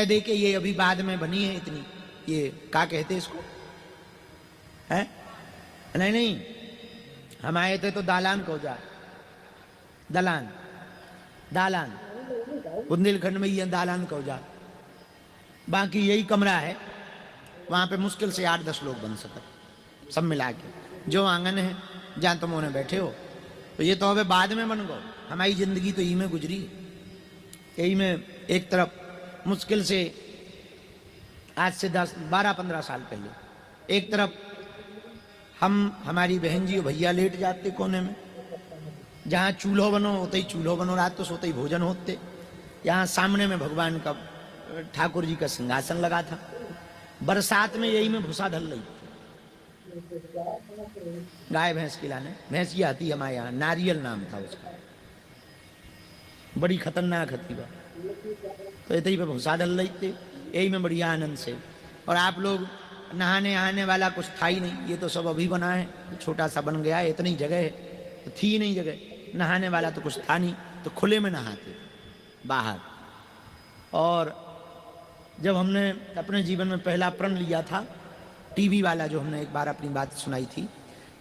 दे के ये अभी बाद में बनी है इतनी, ये क्या कहते इसको है? नहीं नहीं, हम आए थे तो दालान कौजा, दलान दालान बुंदेलखंड में ये दालान कौजा, बाकी यही कमरा है। वहां पे मुश्किल से 8-10 लोग बन सकते सब मिला के। जो आंगन है जहां तुम उन्हें बैठे हो, तो ये तो अब बाद में बन गो। हमारी जिंदगी तो यही में गुजरी, यही में। एक तरफ मुश्किल से आज से 10-12-15 साल पहले एक तरफ हम हमारी बहन जी और भैया लेट जाते कोने में, जहाँ चूल्हो बनो होते ही चूल्हो बनो, रात तो सोते ही भोजन होते। यहाँ सामने में भगवान का ठाकुर जी का सिंहासन लगा था। बरसात में यही में भूसा ढल रही, गाय भैंस खिलाने। भैंस की आती हमारे यहाँ, नारियल नाम था उसका, बड़ी खतरनाक हती वह। तो इतनी पे भूसा ढल रही थी, यही में बढ़िया आनंद से। और आप लोग नहाने आने वाला कुछ था ही नहीं, ये तो सब अभी बना है, छोटा सा बन गया है, इतनी जगह है तो थी नहीं जगह, नहाने वाला तो कुछ था नहीं, तो खुले में नहाते बाहर। और जब हमने अपने जीवन में पहला प्रण लिया था, टीवी वाला जो हमने एक बार अपनी बात सुनाई थी,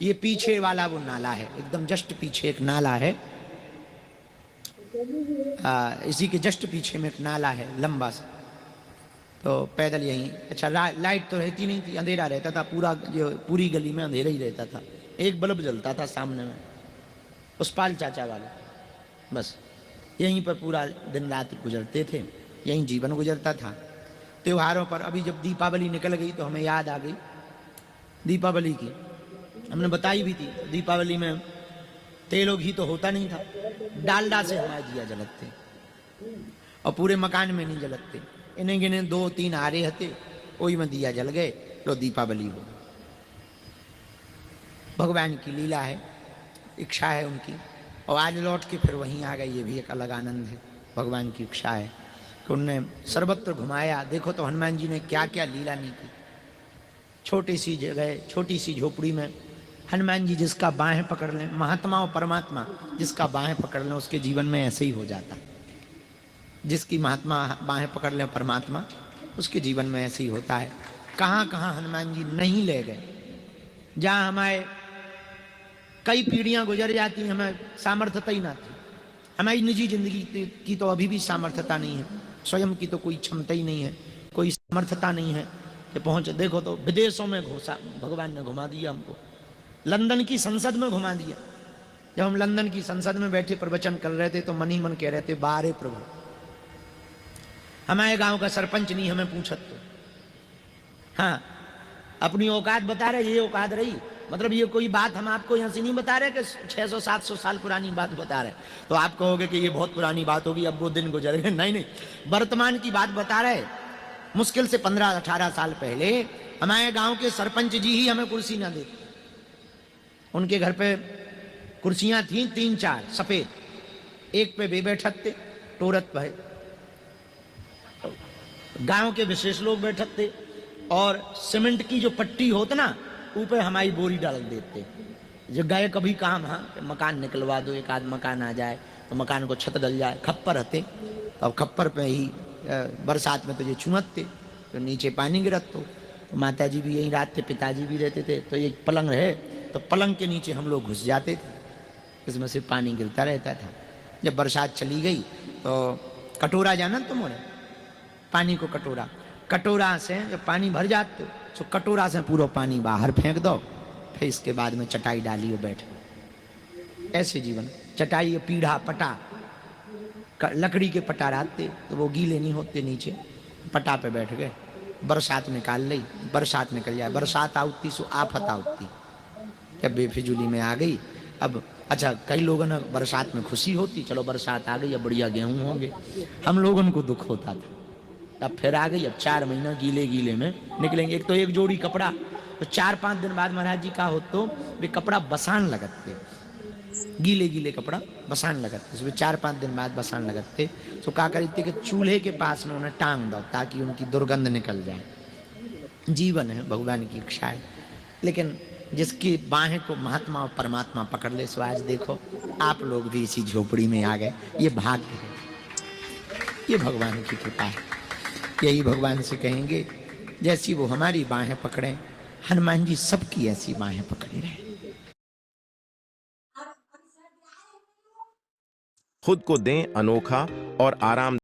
ये पीछे वाला वो नाला है, एकदम जस्ट पीछे एक नाला है, इसी के जस्ट पीछे में एक नाला है लंबा सा। तो पैदल यहीं, अच्छा लाइट तो रहती नहीं थी, अंधेरा रहता था पूरा, जो पूरी गली में अंधेरा ही रहता था। एक बल्ब जलता था सामने में, पुष्पाल चाचा वाला, बस यहीं पर पूरा दिन रात गुजरते थे, यहीं जीवन गुजरता था। त्योहारों पर अभी जब दीपावली निकल गई तो हमें याद आ गई दीपावली की, हमने बताई भी थी। दीपावली में तेल घी तो होता नहीं था, डालडा से हमारे दिया जलते, और पूरे मकान में नहीं जलते। इन्हें गिने 2-3 आरे हते, वही में दिया जल गए, तो दीपावली हो। भगवान की लीला है, इच्छा है उनकी, और आज लौट के फिर वहीं आ गए, ये भी एक अलग आनंद है। भगवान की इच्छा है कि उनने सर्वत्र घुमाया। देखो तो हनुमान जी ने क्या क्या लीला नहीं की। छोटी सी जगह, छोटी सी झोपड़ी में हनुमान जी जिसका बाहें पकड़ लें, महात्मा और परमात्मा जिसका बाहें पकड़ लें उसके जीवन में ऐसे ही हो जाता। जिसकी महात्मा बाहें पकड़ लें परमात्मा, उसके जीवन में ऐसे ही होता है। कहाँ कहाँ हनुमान जी नहीं ले गए, जहाँ हमारे कई पीढ़ियाँ गुजर जाती, हमें सामर्थ्यता ही ना थी। हमारी निजी जिंदगी की तो अभी भी सामर्थ्यता नहीं है, स्वयं की तो कोई क्षमता ही नहीं है, कोई सामर्थ्यता नहीं है कि पहुँचे। देखो तो विदेशों में घुसा भगवान ने घुमा दिया हमको, लंदन की संसद में घुमा दिया। जब हम लंदन की संसद में बैठे प्रवचन कर रहे थे तो मन ही मन कह रहे थे, बारे प्रभु, हमारे गांव का सरपंच नहीं हमें पूछत तो। हाँ, अपनी औकात बता रहे, ये औकात रही, मतलब ये कोई बात हम आपको यहाँ से नहीं बता रहे कि 600-700 साल पुरानी बात बता रहे, तो आप कहोगे कि ये बहुत पुरानी बात होगी, अब वो दिन गुजर गए। नहीं नहीं, वर्तमान की बात बता रहे। मुश्किल से 15-18 साल पहले हमारे गांव के सरपंच जी ही हमें कुर्सी ना देते। उनके घर पे कुर्सियां थी 3-4 सफेद, एक पे वे बैठक थे, टोरत पे गांव के विशेष लोग बैठक थे, और सीमेंट की जो पट्टी होती ना, ऊपर हमारी बोरी डाल देते। जो गए कभी काम, हाँ मकान निकलवा दो, एक आध मकान आ जाए तो मकान को छत डल जाए, खप्पर रहते, अब खप्पर पे ही बरसात में तो ये छुमते, तो नीचे पानी गिरत। तो माता जी भी यहीं रात थे, पिताजी भी रहते थे, तो एक पलंग है, तो पलंग के नीचे हम लोग घुस जाते थे, इसमें से पानी गिरता रहता था। जब बरसात चली गई तो कटोरा जाना तुमने, पानी को कटोरा से जब पानी भर जाते तो कटोरा से पूरा पानी बाहर फेंक दो, फिर इसके बाद में चटाई डाली और बैठ। ऐसे जीवन, चटाई पीढ़ा पटा, लकड़ी के पटा रहते तो वो गीले नहीं होते, नीचे पटा पे बैठ गए। बरसात निकाल ली, बरसात निकल जाए, बरसात आउती सो आफत आउती, जब बेफिजुली में आ गई। अब अच्छा, कई लोगों ने बरसात में खुशी होती, चलो बरसात आ गई, अब बढ़िया गेहूं होंगे। हम लोगों को दुख होता था, अब फिर आ गई, अब 4 महीना गीले गीले में निकलेंगे। एक तो एक जोड़ी कपड़ा, तो 4-5 दिन बाद महाराज जी का हो तो वे कपड़ा बसान लगते, गीले गीले कपड़ा बसान लगते, उसमें 4-5 दिन बाद बसान लगते। तो क्या करते कि चूल्हे के पास में उन्हें टांग दो ताकि उनकी दुर्गंध निकल जाए। जीवन है, भगवान की इच्छा है, लेकिन जिसकी बाहें को महात्मा और परमात्मा पकड़ ले, सो आज देखो आप लोग भी इसी झोपड़ी में आ गए। ये भाग्य है, ये भगवान की कृपा है। यही भगवान से कहेंगे, जैसी वो हमारी बाहें पकड़े, हनुमान जी सबकी ऐसी बाहें पकड़े रहे। खुद को दें अनोखा और आराम